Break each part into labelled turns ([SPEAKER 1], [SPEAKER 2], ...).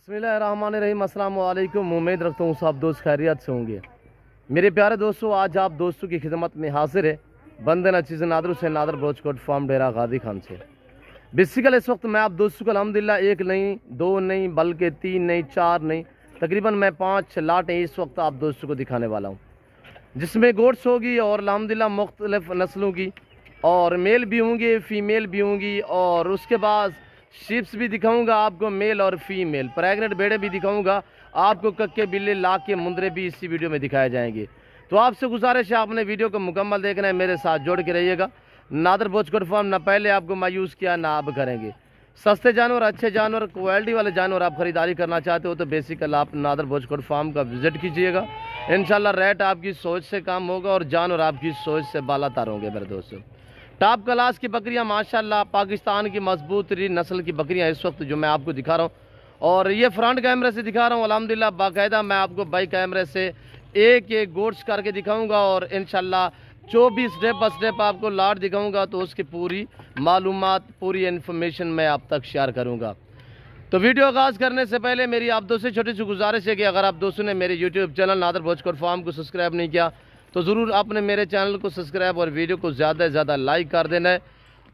[SPEAKER 1] बिस्मिल्लाहिर्रहमानिर्रहीम। अस्सलाम वालेकुम। उम्मीद रखता हूँ सब दोस्त खैरियत से होंगे। मेरे प्यारे दोस्तों, आज आप दोस्तों की खिदमत में हाजिर है बंदे नचीज़ नादर से नादर ब्रोचकोट फार्म डेरा गादी खान से। बेसिकल इस वक्त मैं आप दोस्तों को अल्हम्दुलिल्लाह एक नहीं, दो नहीं, बल्कि तीन नहीं, चार नहीं, तकरीबन मैं 5 लाटें इस वक्त आप दोस्तों को दिखाने वाला हूँ, जिसमें गोट्स होगी और अल्हम्दुलिल्लाह मुख्तलिफ नस्लों की, और मेल भी होंगे, फीमेल भी होंगी, और उसके बाद शिप्स भी दिखाऊंगा आपको, मेल और फीमेल प्रेग्नेंट बेड़े भी दिखाऊंगा आपको, कक्के बिल्ले ला के मुंदरे भी इसी वीडियो में दिखाए जाएंगे। तो आपसे गुजारिश है आपने वीडियो को मुकम्मल देखना है, मेरे साथ जोड़ के रहिएगा। नादर ब्रोचकोट फार्म ना पहले आपको मायूस किया ना अब करेंगे। सस्ते जानवर, अच्छे जानवर, क्वालिटी वाले जानवर आप खरीदारी करना चाहते हो तो बेसिकल आप नादर ब्रोचकोट फार्म का विजिट कीजिएगा। इंशाल्लाह रेट आपकी सोच से कम होगा और जानवर आपकी सोच से बालातर होंगे। मेरे दोस्तों, टॉप क्लास की बकरियां माशाल्लाह, पाकिस्तान की मजबूत नस्ल की बकरियां इस वक्त जो मैं आपको दिखा रहा हूं, और ये फ्रंट कैमरे से दिखा रहा हूं अल्हम्दुलिल्लाह। बाकायदा मैं आपको बाई कैमरे से एक एक गोट्स करके दिखाऊंगा और इंशाल्लाह 24 स्टेप बाय स्टेप आपको लाट दिखाऊंगा, तो उसकी पूरी मालूमात, पूरी इन्फॉर्मेशन मैं आप तक शेयर करूंगा। तो वीडियो आगाज़ करने से पहले मेरी आप दोस्तों से छोटी सी गुजारिश है कि अगर आप दोस्तों ने मेरे यूट्यूब चैनल नादर ब्रोचकोट फार्म को सब्सक्राइब नहीं किया तो ज़रूर आपने मेरे चैनल को सब्सक्राइब और वीडियो को ज़्यादा से ज़्यादा लाइक कर देना है।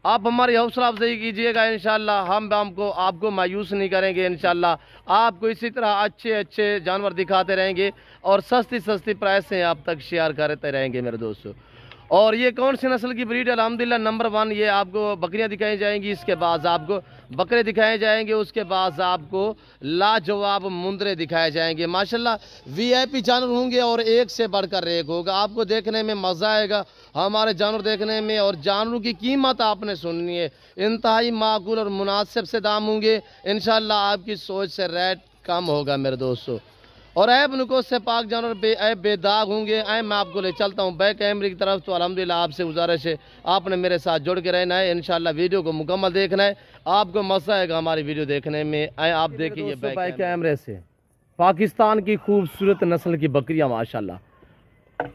[SPEAKER 1] आप हमारी हौसला अफजाई कीजिएगा, इंशाल्लाह हम आपको मायूस नहीं करेंगे। इंशाल्लाह आपको इसी तरह अच्छे अच्छे जानवर दिखाते रहेंगे और सस्ती सस्ती प्राइस से आप तक शेयर करते रहेंगे मेरे दोस्तों। और ये कौन सी नस्ल की ब्रीड है? अल्हम्दुलिल्लाह नंबर 1 ये आपको बकरियां दिखाई जाएंगी, इसके बाद आपको बकरे दिखाए जाएंगे, उसके बाद आपको लाजवाब मुंदरे दिखाए जाएंगे। माशाल्लाह वीआईपी जानवर होंगे और एक से बढ़कर एक होगा। आपको देखने में मज़ा आएगा हमारे जानवर देखने में, और जानवरों की कीमत आपने सुननी है, इंतहाई माकूल और मुनासिब से दाम होंगे। इंशाल्लाह आपकी सोच से रेट कम होगा मेरे दोस्तों, और ऐब नुकोस से पाक जानवर बेदाग होंगे। मैं आपको ले चलता हूँ बैक कैमरे की तरफ। तो अल्हम्दुलिल्लाह आपसे गुजारिश है आपने मेरे साथ जुड़ के रहना है, इंशाल्लाह वीडियो को मुकम्मल देखना है, आपको मज़ा आएगा हमारी वीडियो देखने में। आप देखिए बैक कैमरे से पाकिस्तान की खूबसूरत नस्ल की बकरियाँ माशाल्लाह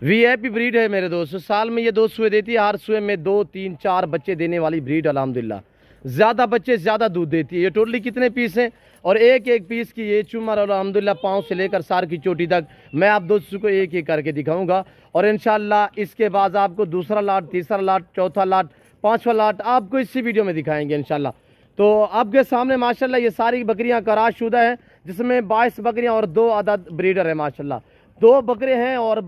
[SPEAKER 1] वीआईपी ब्रीड है मेरे दोस्तों। साल में ये 2 सुए देती है, हर सुए में 2, 3, 4 बच्चे देने वाली ब्रीड अल्हम्दुलिल्लाह। ज़्यादा बच्चे ज़्यादा दूध देती है। ये टोटली कितने पीस हैं और एक एक पीस की ये चुमर और अल्हम्दुलिल्लाह पाँव से लेकर सार की चोटी तक मैं आप दोस्तों को एक एक करके दिखाऊंगा। और इंशाल्लाह इसके बाद आपको दूसरा लाट, तीसरा लाट, चौथा लाट, 5वां लाट आपको इसी वीडियो में दिखाएंगे इंशाल्लाह। तो आपके सामने माशाल्लाह ये सारी बकरियां कराशुदा है, जिसमें 22 बकरियां और 2 अदद ब्रीडर है माशाल्लाह। 2 बकरे हैं और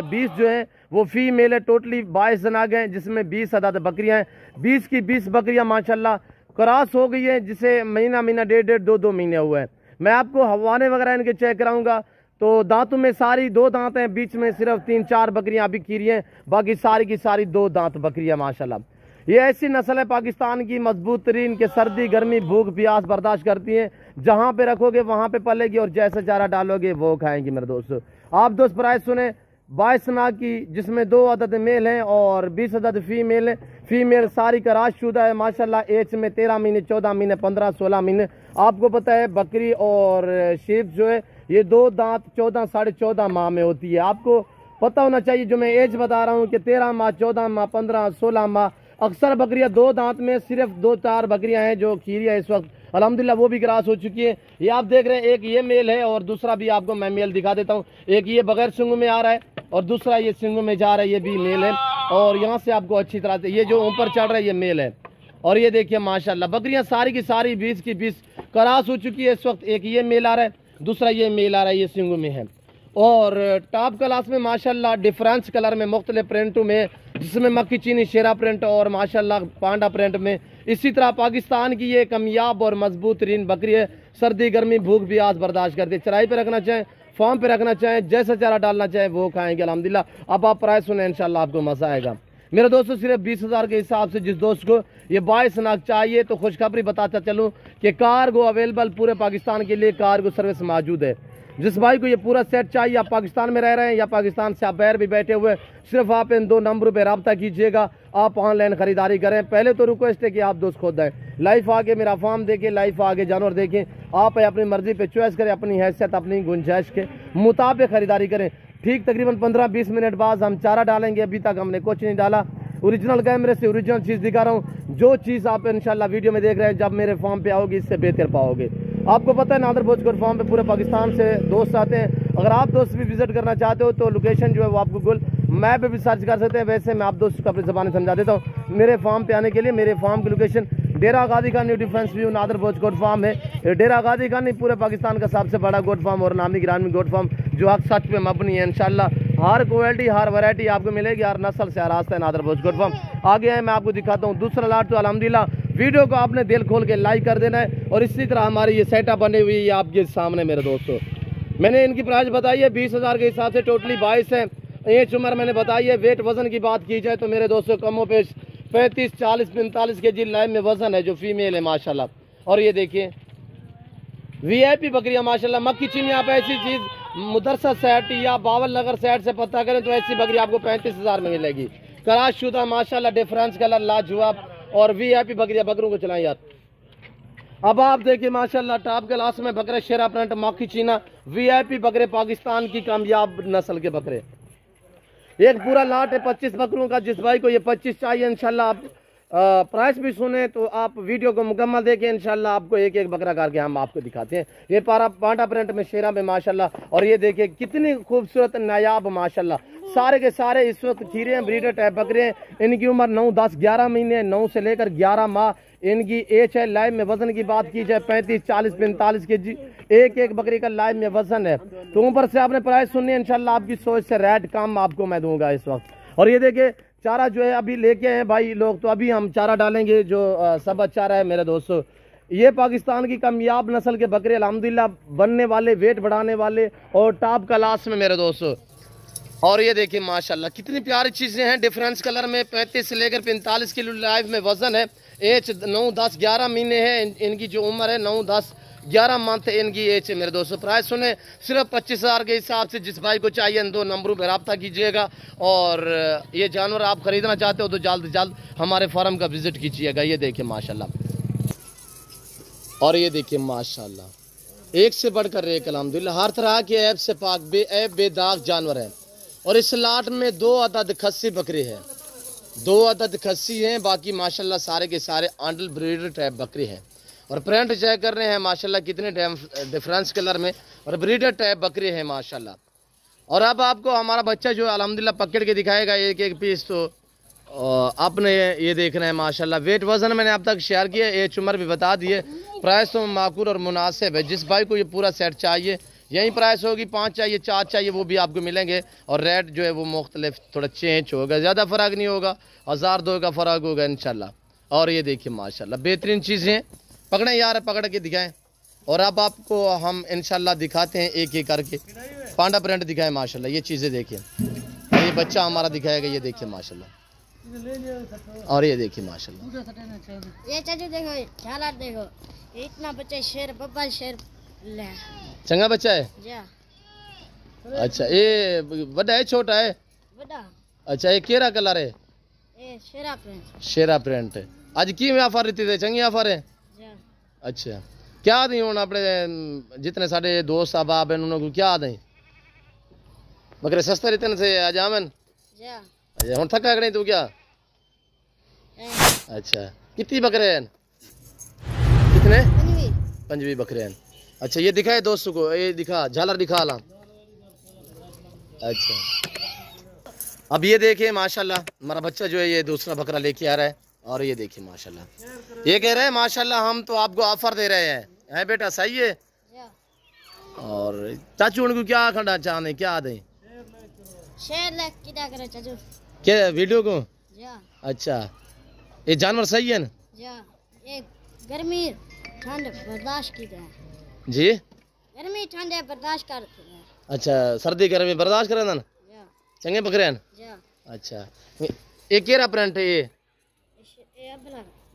[SPEAKER 1] 20 जो हैं वो फीमेल है। टोटली 22 जनाग हैं, जिसमें 20 अदद बकरियां हैं। 20 की 20 बकरियां माशाल्लाह क्रॉस हो गई है, जिसे महीना 1.5, 2 महीने हुए हैं। मैं आपको हवाने वगैरह इनके चेक कराऊंगा। तो दांतों में सारी 2 दांत हैं, बीच में सिर्फ 3-4 बकरियां अभी खीरी हैं, बाकी सारी की सारी 2 दांत बकरियां माशाल्लाह। ये ऐसी नस्ल है पाकिस्तान की मजबूत तरीन के सर्दी गर्मी भूख प्यास बर्दाश्त करती हैं। जहाँ पे रखोगे वहाँ पे पलेगी और जैसे चारा डालोगे वो खाएंगी मेरे दोस्तों। आप दोस्त प्राइस सुने 22 नाग की, जिसमें 2 अदद मेल हैं और 20 अदद फीमेल है। फीमेल सारी कराशुदा है माशाल्लाह। एज में 13 महीने, 14 महीने, 15, 16 महीने। आपको पता है बकरी और शीप जो है ये 2 दांत 14, 14.5 माह में होती है। आपको पता होना चाहिए जो मैं एज बता रहा हूँ कि 13 माह, 14 माह, 15, 16 माह। अक्सर बकरियां 2 दांत में सिर्फ 2-4 बकरियां हैं जो खीरी है इस वक्त अल्हम्दुलिल्लाह, वो भी क्रॉस हो चुकी है। ये आप देख रहे हैं, एक ये मेल है और दूसरा भी आपको मैं मेल दिखा देता हूँ। एक ये बगैर सिंगों में आ रहा है और दूसरा ये सिंगों में जा रहा है, ये भी मेल है। और यहाँ से आपको अच्छी तरह से ये जो ऊपर चढ़ रहा है ये मेल है। और ये देखिए माशाल्लाह बकरियां सारी की सारी 20 की 20 क्रॉस हो चुकी है इस वक्त। एक ये मेल आ रहा है, दूसरा ये मेल आ रहा है, ये सिंगों में है। और टॉप क्लास में माशाल्लाह डिफरेंस कलर में मुख्तलिफ प्रिंटों में, जिसमें मक्की चीनी शेरा प्रिंट और माशाल्लाह पांडा प्रिंट में। इसी तरह पाकिस्तान की ये कामयाब और मजबूत तरीन बकरी है। सर्दी गर्मी भूख प्यास बर्दाश्त करती है। चराई पे रखना चाहें, फार्म पे रखना चाहें, जैसा चारा डालना चाहें वो खाएंगे अल्हम्दुलिल्लाह। अब आप प्राइस सुने इंशाल्लाह आपको मजा आएगा मेरे दोस्तों। सिर्फ 20,000 के हिसाब से जिस दोस्त को ये 22 नाग चाहिए तो खुशखबरी बताता चलूँ कि कार्गो अवेलेबल पूरे पाकिस्तान के लिए कार्गो सर्विस मौजूद है। जिस भाई को ये पूरा सेट चाहिए, आप पाकिस्तान में रह रहे हैं या पाकिस्तान से आप बाहर भी बैठे हुए, सिर्फ आप इन 2 नंबरों पे रब्ता कीजिएगा, आप ऑनलाइन खरीदारी करें। पहले तो रिक्वेस्ट है कि आप दोस्त खुद आए, लाइव आके मेरा फार्म देखें, लाइव आके जानवर देखें। आप अपनी मर्जी पे चॉइस करें, अपनी हैसियत अपनी गुंजाइश के मुताबिक खरीदारी करें। ठीक तकरीबन 15-20 मिनट बाद हम चारा डालेंगे। अभी तक हमने कुछ नहीं डाला। ओरिजिनल कैमरे से ओरिजिनल चीज़ दिखा रहा हूँ। जो चीज़ आप इंशाल्लाह वीडियो में देख रहे हैं, जब मेरे फार्म पे आओगे इससे बेहतर पाओगे। आपको पता है नादर भोज गोट फार्म पे पूरे पाकिस्तान से दोस्त आते हैं। अगर आप दोस्त भी विजिट करना चाहते हो तो लोकेशन जो है वो आप गूगल मैप पे भी सर्च कर सकते हैं। वैसे मैं आप दोस्त को अपनी ज़बान समझा देता हूँ। मेरे फार्म पे आने के लिए मेरे फार्म की लोकेशन डेरा गादी Khan new defence view Nadar Bhoj goat farm है। ये डेरा गादी खान नहीं पूरे पाकिस्तान का सबसे बड़ा गोट फार्म और नामी गिरामी गोट फार्म जो हक सच पे मबनी है। इंशाल्लाह हर क्वालिटी हर वैरायटी आपको मिलेगी, हर नस्ल से आरास्ता है नादर भोज गोट फार्म। आगे है मैं आपको दिखाता हूँ दूसरा लाट। तो अल्हम्दुलिल्लाह वीडियो को आपने दिल खोल के लाइक कर देना है। और इसी तरह हमारी ये सेटअप बनी हुई है आपके सामने मेरे दोस्तों। मैंने इनकी प्राइस बताई है 20,000 के हिसाब से, टोटली 22 है। एज उम्र मैंने बताई है। वेट वजन की बात की जाए तो मेरे दोस्तों कमो पेश 35, 40, 45 के जी लाइव में वजन है जो फीमेल है माशाल्लाह। और ये देखिए VIP बकरियां माशाल्लाह। मक्की चीनी आप ऐसी चीज़ मुदरसा सेट या बावल नगर सेट से पता करें तो ऐसी बकरी आपको 35,000 में मिलेगी। कराश शुदा माशाल्लाह, डिफरेंस कलर लाजवाब और VIP बकरियां। बकरों को चलाएं यार। अब आप देखिए माशाल्लाह टॉप क्लास में बकरे शेरा प्रिंट मक्खी चीना VIP बकरे, पाकिस्तान की कामयाब नस्ल के बकरे। एक पूरा लाट है 25 बकरों का। जिस भाई को ये 25 चाहिए इंशाल्लाह आप प्राइस भी सुने तो आप वीडियो को मुकम्मल देखें। इंशाल्लाह आपको एक एक बकरा करके हम आपको दिखाते हैं। ये पांडा प्रिंट में शेरा में माशाल्लाह। और ये देखिए कितनी खूबसूरत नायाब माशाल्लाह। सारे के सारे इस वक्त खीरे हैं, ब्रीडर टाइप बकरे हैं। इनकी उम्र 9, 10, 11 महीने, 9 से लेकर 11 माह इनकी एज है। लाइव में वजन की बात की जाए 35, 40, 45 के जी एक एक बकरी का लाइव में वजन है। तो ऊपर से आपने प्राइस सुननी है इंशाल्लाह आपकी सोच से रेट कम आपको मैं दूंगा इस वक्त। और ये देखिए चारा जो है अभी लेके हैं भाई लोग, तो अभी हम चारा डालेंगे जो सब चारा है मेरे दोस्तों। ये पाकिस्तान की कामयाब नस्ल के बकरे अल्हम्दुलिल्लाह बनने वाले, वेट बढ़ाने वाले और टॉप क्लास में मेरे दोस्तों। और ये देखिए माशाल्लाह कितनी प्यारी चीज़ें हैं। डिफरेंस कलर में 35 से लेकर 45 किलो लाइव में वजन है। एज 9, 10, 11 महीने है। इनकी जो उम्र है 9, 10, 11 मंथ इनकी एज है मेरे दोस्तों। प्राइस सुने सिर्फ 25,000 के हिसाब से। जिस भाई को चाहिए इन 2 नंबरों पर रब्ता कीजिएगा। और ये जानवर आप खरीदना चाहते हो तो जल्द से जल्द हमारे फार्म का विजिट कीजिएगा। ये देखिए माशाल्लाह। और ये देखिए माशाल्लाह एक से बढ़कर एक अल्हम्दुलिल्लाह हर तरह के ऐब से पाक बेऐब बेदाग जानवर है। और इस लाट में 2 अदद खस्सी बकरे हैं, 2 अदद खस्सी हैं। बाकी माशाल्लाह सारे के सारे आंडल ब्रीडर टाइप बकरे हैं। और प्रिंट चेक कर रहे हैं माशाल्लाह कितने डिफरेंस कलर में और ब्रीडर टाइप बकरे हैं माशाल्लाह। और अब आपको हमारा बच्चा जो अल्हम्दुलिल्लाह पकड़ के दिखाएगा एक एक पीस। तो आपने ये देखना है माशाल्लाह। वेट वजन मैंने अब तक शेयर किया, एज उम्र भी बता दिए। प्राइस तो माकूल और मुनासिब है। जिस भाई को ये पूरा सेट चाहिए यही प्राइस होगी। 5 चाहिए, 4 चाहिए वो भी आपको मिलेंगे। और रेट जो है वो मुख्तलिफ थोड़ा चेंज होगा, ज़्यादा फ़र्क नहीं होगा, 1000-2 का फ़र्क होगा इंशाल्लाह। और ये देखिए माशाल्लाह बेहतरीन चीज़ें। पकड़ें यार, पकड़ के दिखाएं। और अब आपको हम इंशाल्लाह दिखाते हैं एक एक करके। पांडा प्रिंट दिखाएं माशाल्लाह। ये चीज़ें देखिए, ये बच्चा हमारा दिखाएगा। ये देखिए माशाल्लाह। और ये देखिए माशाल्लाह।
[SPEAKER 2] ये चाचू देखो, झालर देखो, इतना बच्चा शेर बब्बल शेर ले
[SPEAKER 1] चंगा बच्चा है
[SPEAKER 2] जा।
[SPEAKER 1] अच्छा ये बड़ा है छोटा है?
[SPEAKER 2] बड़ा।
[SPEAKER 1] अच्छा ये केरा कलर है?
[SPEAKER 2] ये शेरा प्रिंट।
[SPEAKER 1] शेरा प्रिंट है। आज की व्यापार रीति थे चंगी व्यापार है?
[SPEAKER 2] जा।
[SPEAKER 1] अच्छा क्या दी हूँ अपने जितने साढ़े दोस्त अहबाब हैं उन्होंने क्या दें बकरे सस्ते रहते से आज आमन
[SPEAKER 2] जा।
[SPEAKER 1] अच्छा हम थका नहीं तू क्या? अच्छा कितनी बकरे हैं? कितने? 5 बकरे हैं। अच्छा ये दिखाए दोस्तों को, ये दिखा झालर दिखा ला। अच्छा अब ये देखिए माशाल्लाह हमारा बच्चा जो है ये दूसरा बकरा लेके आ रहा है। और ये देखिए माशाल्लाह ये कह रहे हैं माशाल्लाह हम तो आपको ऑफर दे रहे हैं बेटा, सही है? और चाचू उनको क्या खड़ा चाहते क्या दें?
[SPEAKER 2] शेर ले कितना करे चाचू?
[SPEAKER 1] क्या वीडियो को?
[SPEAKER 2] जा।
[SPEAKER 1] अच्छा ये जानवर सही है ना?
[SPEAKER 2] जा। ये गर्मी ठंड बर्दाश्त की है
[SPEAKER 1] जी।
[SPEAKER 2] गर्मी ठंड है बर्दाश्त करते हैं।
[SPEAKER 1] अच्छा सर्दी गर्मी बर्दाश्त करे ना? चंगे बकरे हैं। अच्छा ये केरा प्रिंट है?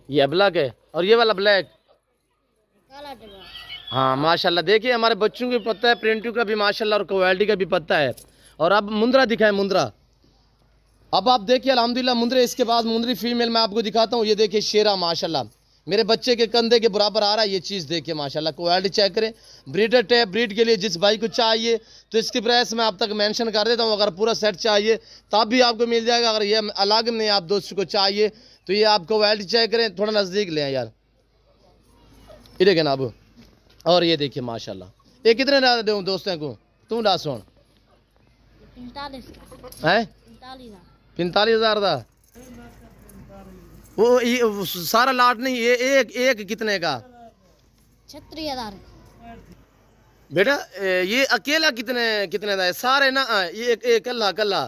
[SPEAKER 1] ये ब्लैक है। और ये वाला ब्लैक
[SPEAKER 2] काला डब्बा।
[SPEAKER 1] हाँ माशाल्लाह देखिए हमारे बच्चों को पता है, प्रिंटू का भी माशाल्लाह और क्वालिटी का भी पता है। और अब मुंद्रा दिखाए, मुंद्रा अब आप देखिए अल्हम्दुलिल्लाह मुंद्रे। इसके बाद मुंद्री फीमेल मैं आपको दिखाता हूँ। ये देखिए शेरा माशाल्लाह मेरे बच्चे के कंधे के बराबर आ रहा है। ये चीज़ देखिए माशाल्लाह क्वालिटी चेक करें। ब्रीडर टैप ब्रीड के लिए जिस भाई को चाहिए तो इसकी प्राइस मैं आप तक मेंशन कर देता हूँ। अगर पूरा सेट चाहिए तब भी आपको मिल जाएगा। अगर ये अलग में आप दोस्तों को चाहिए तो ये आप क्वालिटी चेक करें। थोड़ा नज़दीक लें यार, ये देखें ना अब और ये देखिए माशाल्लाह, ये कितने दा दूं दोस्तों को? तू दस हुण
[SPEAKER 2] 45
[SPEAKER 1] है 45,000 का। वो सारा लाट नहीं, ये एक कितने का
[SPEAKER 2] 36,000
[SPEAKER 1] बेटा? ये अकेला कितने कितने का है? सारे ना ये एक कल्ला कल्ला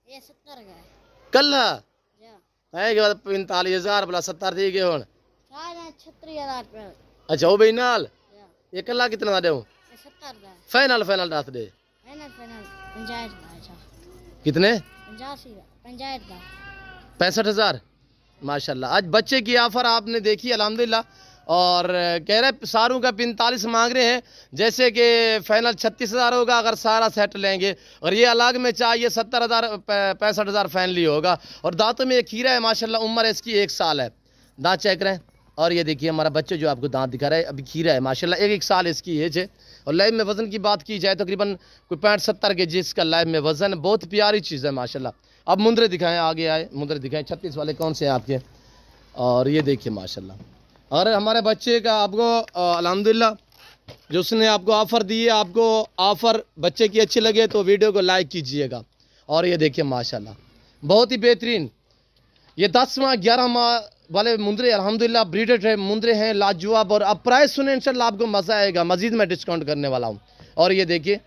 [SPEAKER 2] ये 70 का है
[SPEAKER 1] कल्ला
[SPEAKER 2] जा
[SPEAKER 1] है के बाद 45,000 प्लस 70 ठीक है हुण।
[SPEAKER 2] सारे 36,000 पे
[SPEAKER 1] अच्छा वो भाई नाल
[SPEAKER 2] जा
[SPEAKER 1] ये कल्ला कितना का देऊं?
[SPEAKER 2] ये 70 का है
[SPEAKER 1] फाइनल फाइनल दस दे
[SPEAKER 2] फाइनल 50 का अच्छा
[SPEAKER 1] कितने?
[SPEAKER 2] 85 का 50 का
[SPEAKER 1] 65,000 माशाल्लाह। आज बच्चे की ऑफर आपने देखी अल्हम्दुलिल्लाह, और कह रहे सारों का 45 मांग रहे हैं, जैसे कि फाइनल 36,000 होगा अगर सारा सेट लेंगे, और ये अलग में चाहिए 70,000 65,000 फाइनली होगा। और दांतों में एक खीरा है माशाल्लाह, उम्र इसकी 1 साल है, दांत चेक करें। और ये देखिए हमारा बच्चे जो आपको दांत दिखा रहा है अभी खीरा है माशाल्लाह, 1 साल इसकी एज है। और लाइव में वजन की बात की जाए तो तकरीबन कोई 65-70 के जी इसका लाइव में वजन, बहुत प्यारी चीज़ है माशाल्लाह। अब मुंदरे दिखाएं, आगे आए मुंदरे दिखाएं, 36 वाले कौन से हैं आपके? और ये देखिए माशाल्लाह, और हमारे बच्चे का आपको अल्हम्दुलिल्लाह जो उसने आपको ऑफ़र दी है, आपको ऑफ़र बच्चे की अच्छी लगे तो वीडियो को लाइक कीजिएगा। और ये देखिए माशाल्लाह बहुत ही बेहतरीन, ये 10 माह 11 माह वाले मुंदरे अल्हम्दुलिल्लाह ब्रीडेड है मुंदरे हैं, लाजवाब। और अब प्राइस सुने इंशाल्लाह आपको मज़ा आएगा, मज़ीद मैं डिस्काउंट करने वाला हूँ। और ये देखिए,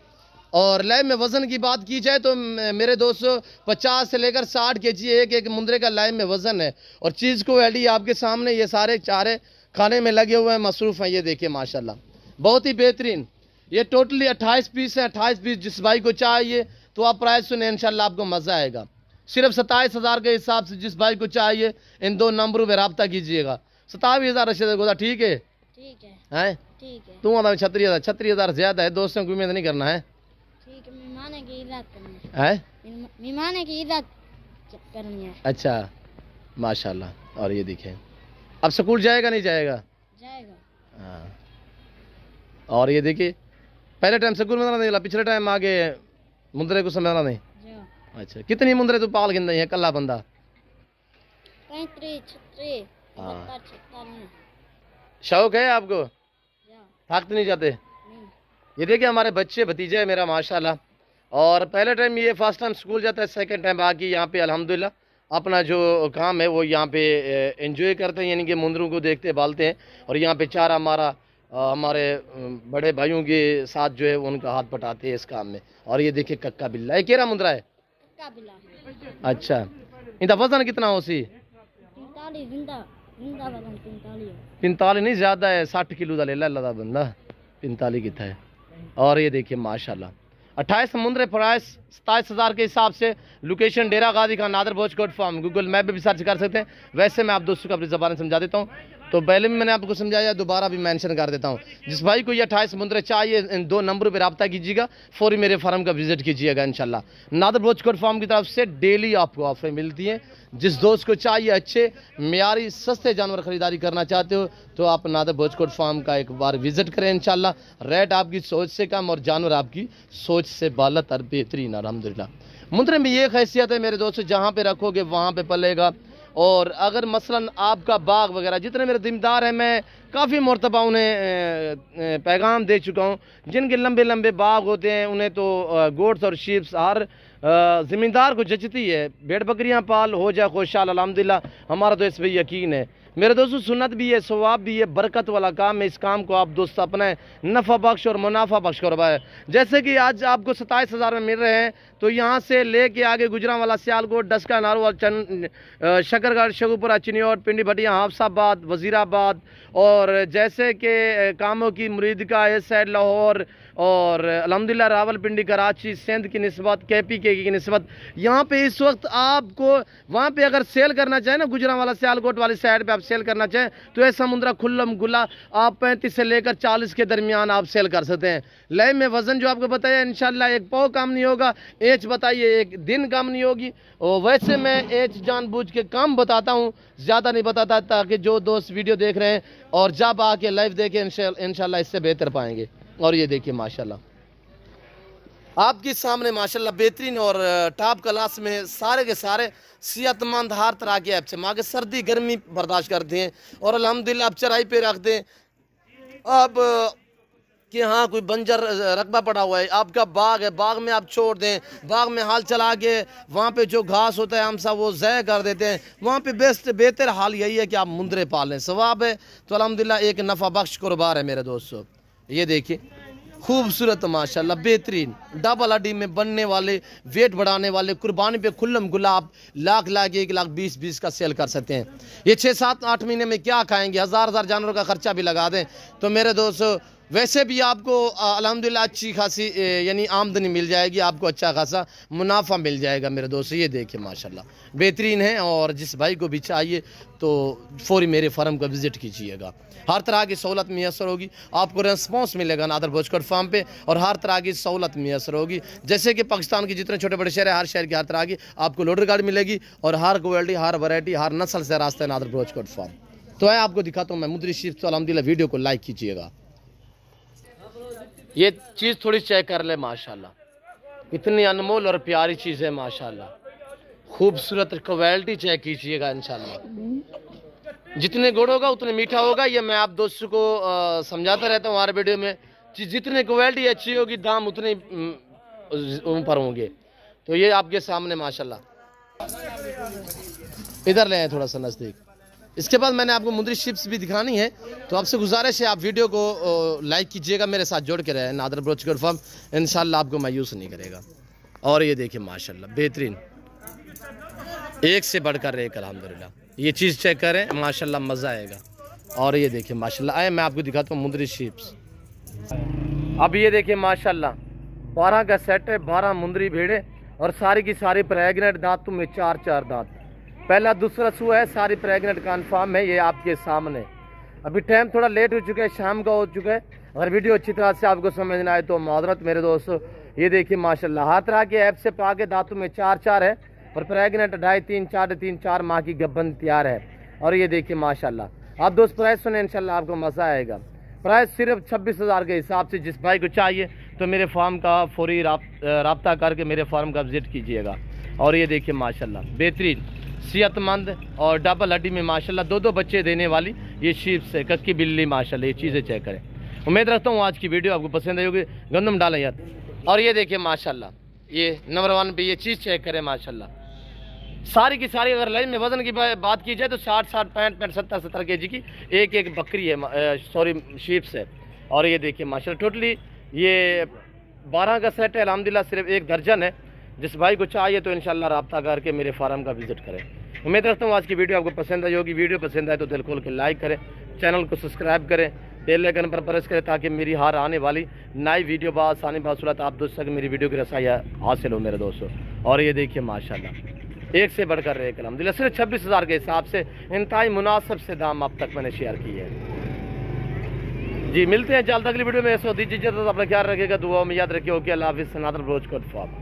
[SPEAKER 1] और लाइव में वज़न की बात की जाए तो मेरे दोस्तों 50 से लेकर 60 kg एक मुंदरे का लाइव में वज़न है। और चीज़ को एडी आपके सामने, ये सारे चारे खाने में लगे हुए हैं, मसरूफ़ हैं। ये देखिए माशाल्लाह बहुत ही बेहतरीन, ये टोटली 28 पीस हैं। 28 पीस जिस भाई को चाहिए तो आप प्राइस सुने इंशाल्लाह आपको मज़ा आएगा। सिर्फ 27,000 के हिसाब से जिस भाई को चाहिए इन 2 नंबरों पर रब्ता कीजिएगा। 27,000 रशीद गोदा ठीक है?
[SPEAKER 2] ठीक है
[SPEAKER 1] हैं
[SPEAKER 2] ठीक है
[SPEAKER 1] तू आता 36,000 ज़्यादा है, दोस्तों की उम्मीद नहीं करना है।
[SPEAKER 2] ठीक है मेहमान की इज्जत करनी
[SPEAKER 1] हैं
[SPEAKER 2] मेहमान की इज्जत करनी है।
[SPEAKER 1] अच्छा माशाल्लाह। और ये देखें अब स्कूल जाएगा नहीं जाएगा?
[SPEAKER 2] जाएगा।
[SPEAKER 1] हाँ। और ये देखिए पहले टाइम स्कूल में नहीं, पिछले टाइम आगे मुंदरे को समझना नहीं।
[SPEAKER 2] जा
[SPEAKER 1] अच्छा कितनी मुंदरे तू पाल गिन है कल्ला बंदा?
[SPEAKER 2] 35 36
[SPEAKER 1] हाँ।
[SPEAKER 2] 46
[SPEAKER 1] शौक है आपको?
[SPEAKER 2] जा
[SPEAKER 1] थकते नहीं जाते?
[SPEAKER 2] नहीं
[SPEAKER 1] ये देखिए हमारे बच्चे भतीजे है मेरा माशाल्लाह, और पहले टाइम ये फर्स्ट टाइम स्कूल जाता है, सेकंड टाइम आके यहाँ पे अल्हम्दुलिल्लाह अपना जो काम है वो यहाँ पे एंजॉय करते हैं, यानी कि मुंदरों को देखते पालते हैं। और यहाँ पे चारा हमारा हमारे बड़े भाइयों के साथ जो है उनका हाथ बटाते हैं इस काम में। और ये देखिए कक्का बिल्ला है, केरा मुंदरा है?
[SPEAKER 2] कक्का बिल्ला
[SPEAKER 1] अच्छा इनका वजन कितना हो सी?
[SPEAKER 2] 45 जिंदा जिंदा वजन 45 है।
[SPEAKER 1] 45 नहीं ज़्यादा है, 60 किलो का ले ला बंदा, 45 कितना है। और ये देखिए माशाल्लाह 28 मुंदरे प्राइस 27,000 के हिसाब से। लोकेशन डेरा गाजी खान नादर भोज कोट फार्म, गूगल मैप पे भी सर्च कर सकते हैं। वैसे मैं आप दोस्तों को अपनी ज़बान समझा देता हूँ, तो पहले भी मैंने आपको समझाया, दोबारा भी मेंशन कर देता हूँ। जिस भाई को ये 28 मुंदरे चाहिए इन 2 नंबरों पर रब्ता कीजिएगा, फौरी मेरे फार्म का विजिट कीजिएगा इंशाल्लाह। नादर भोज कोट फार्म की तरफ से डेली आपको ऑफर मिलती हैं। जिस दोस्त को चाहिए अच्छे मियारी सस्ते जानवर खरीदारी करना चाहते हो तो आप नादर भोजकोट फार्म का एक बार विजिट करें इंशाल्लाह। रेट आपकी सोच से कम और जानवर आपकी सोच से बालतर बेहतरीन अल्हम्दुलिल्लाह। मुंदरे में ये खैसियत है मेरे दोस्तों, जहाँ पे रखोगे वहाँ पे पलेगा। और अगर मसलन आपका बाग वगैरह, जितने मेरे जिम्मेदार हैं मैं काफ़ी मरतबा उन्हें पैगाम दे चुका हूँ, जिनके लंबे लंबे बाग होते हैं उन्हें तो गोट्स और शीप्स हर ज़मींदार को जचती है। भेड़ बकरियां पाल हो जाए खुशहाल अल्हम्दुलिल्लाह, हमारा तो इस पर यकीन है मेरे दोस्तों। सुन्नत भी है, सवाब भी है, बरकत वाला काम है। इस काम को आप दोस्त अपने नफ़ा बख्श और मुनाफा बख्श करवाए। जैसे कि आज आपको 27,000 में मिल रहे हैं, तो यहाँ से ले के आगे गुजरांवाला, सियालकोट, डस्का, नारोवाल, शकरगढ़, शेखुपुरा, चिन्योट, पिंडी भटिया, हाफसाबाद, वजीराबाद, और जैसे कि कामों की मुरीद का इस साइड लाहौर, और अल्हम्दुलिल्लाह रावलपिंडी, कराची, सिंध की निस्बत, KPK की निस्बत यहाँ पे इस वक्त आपको वहाँ पे अगर सेल करना चाहें ना, गुजरांवाला सियालकोट वाली साइड पे आप सेल करना चाहें तो ऐसा मुंदरा खुल्लम गुला आप 35 से लेकर 40 के दरमियान आप सेल कर सकते हैं। लाइव में वज़न जो आपको बताया इंशाल्लाह 1 पाव कम नहीं होगा, एज बताइए 1 दिन कम नहीं होगी। और वैसे मैं एज जानबूझ के कम बताता हूँ, ज़्यादा नहीं बताता, ताकि जो दोस्त वीडियो देख रहे हैं और जब आके लाइव देखें इंशाल्लाह इससे बेहतर पाएंगे। और ये देखिए माशाल्लाह आपके सामने माशाल्लाह बेहतरीन और टॉप क्लास में सारे के सारे सेहतमंद हर तरह के ऐप से माँ के सर्दी गर्मी बर्दाश्त करते हैं। और अल्हम्दुलिल्लाह आप चराई पे रखते हैं, आप कि हाँ कोई बंजर रकबा पड़ा हुआ है, आपका बाग है, बाग में आप छोड़ दें, बाग में हाल चला के वहाँ पे जो घास होता है हम सब वो ज़ाय कर देते हैं। वहाँ पे बेहतर हाल यही है कि आप मुंदरे पालें, सवाब है। तो अल्हम्दुलिल्लाह एक नफ़ा बख्श कारोबार है मेरे दोस्तों। ये देखिए खूबसूरत माशाल्लाह बेहतरीन डबल हड्डी में बनने वाले, वेट बढ़ाने वाले, कुर्बानी पे खुल्लम गुलाब लाख 1,20,20 का सेल कर सकते हैं। ये 6, 7, 8 महीने में क्या खाएंगे, हज़ार जानवरों का खर्चा भी लगा दें तो मेरे दोस्तों वैसे भी आपको अल्हम्दुलिल्लाह अच्छी खासी यानी आमदनी मिल जाएगी, आपको अच्छा खासा मुनाफा मिल जाएगा मेरे दोस्तों। ये देखिए माशाल्लाह बेहतरीन है। और जिस भाई को भी चाहिए तो फौरी मेरे फार्म का विज़िट कीजिएगा। हर तरह की सहूलत मैसर होगी, आपको रेस्पॉन्स मिलेगा नादर भोजकोट फार्म पे, और हर तरह की सहूलत मैसर होगी। जैसे कि पाकिस्तान के जितने छोटे बड़े शहर है, हर शहर की हर तरह की आपको लोडर गाड़ी मिलेगी, और हर क्वालिटी, हर वैरायटी, हर नस्ल से रास्ता है नादर भोजकोट फार्म। तो है आपको दिखाता हूँ मैं मुंदरी शीप। तो अल्हम्दुलिल्लाह वीडियो को लाइक कीजिएगा। ये चीज़ थोड़ी चेक कर ले माशाल्लाह, इतनी अनमोल और प्यारी चीज़ है माशाल्लाह, खूबसूरत क्वालिटी चेक कीजिएगा इंशाल्लाह। जितने गुड़ होगा उतने मीठा होगा, ये मैं आप दोस्तों को समझाता रहता हूँ हर वीडियो में। जितने क्वालिटी अच्छी होगी दाम उतने ऊपर होंगे। तो ये आपके सामने माशाल्लाह, इधर ले आए थोड़ा सा नज़दीक। इसके बाद मैंने आपको मुंदरी शिप्स भी दिखानी है, तो आपसे गुजारिश है आप वीडियो को लाइक कीजिएगा, मेरे साथ जोड़ के रहे। नादर भोजकोट फार्म इंशाल्लाह आपको मायूस नहीं करेगा। और ये देखिए माशाल्लाह बेहतरीन, एक से बढ़कर एक अल्हम्दुलिल्लाह। ये चीज़ चेक करें माशाल्लाह, मज़ा आएगा। और ये देखिए माशाल्लाह, आए मैं आपको दिखाता हूँ मुंदरी शिप्स। अब ये देखिए माशाल्लाह 12 का सेट है, 12 मुंदरी भेड़े और सारी की सारी प्रेग्नेंट, दांतों में 4 दांत, पहला दूसरा सुआ है, सारी प्रेग्नेंट कन्फर्म है। ये आपके सामने। अभी टाइम थोड़ा लेट हो चुका है, शाम का हो चुका है। अगर वीडियो अच्छी तरह से आपको समझ ना आए तो माजरत मेरे दोस्तों। ये देखिए माशाल्लाह हर तरह के ऐप से पाके दांतों में 4 है, और प्रेग्नेंट 2.5, 4 माह की गब्बन तैयार है। और ये देखिए माशाल्लाह। आप दोस्त प्राइस सुने इंशाल्लाह आपको मज़ा आएगा। प्राइस सिर्फ 26,000 के हिसाब से। जिस भाई को चाहिए तो मेरे फार्म का फौरी राब्ता करके मेरे फार्म का विजिट कीजिएगा। और ये देखिए माशाल्लाह बेहतरीन सेहतमंद और डबल हड्डी में माशाल्लाह 2 बच्चे देने वाली ये शीप से कक्की बिल्ली माशाल्लाह। ये चीज़ें चेक करें। उम्मीद रखता हूँ आज की वीडियो आपको पसंद आई होगी। गंदम डालें यार। और ये देखिए माशाल्लाह, ये नंबर 1 पे ये चीज़ चेक करें माशाल्लाह, सारी की सारी। अगर लाइन में वजन की बात की जाए तो 60, 65, 70 kg की एक बकरी है, सॉरी शीप्स है। और ये देखिए माशाल्लाह टोटली ये 12 का सेट है अल्हम्दुलिल्लाह, सिर्फ 1 दर्जन है। जिस भाई को चाहिए तो इंशाल्लाह रब्ता करके मेरे फार्म का विजिट करें। उम्मीद रखता हूँ आज की वीडियो आपको पसंद आई होगी। वीडियो पसंद आए तो दिल खोल के लाइक करें, चैनल को सब्सक्राइब करें, बेल आइकन पर प्रेस करें ताकि मेरी हर आने वाली नई वीडियो आसानी बासूरत आप दोस्तों तक मेरी वीडियो की रसाई हासिल हो मेरे दोस्तों। और ये देखिए माशाल्लाह एक से बढ़कर एक अल्हम्दुलिल्लाह सिर्फ 26,000 के हिसाब से इंतहाई मुनासिब से दाम अब तक मैंने शेयर किए हैं। जी मिलते हैं जल्द अगली वीडियो में। ऐसा दीजिए, अपना ख्याल रखिएगा, दुआ में याद रखिए। ओके अल्लाह हाफिज़। नादर भोजकोट फार्म।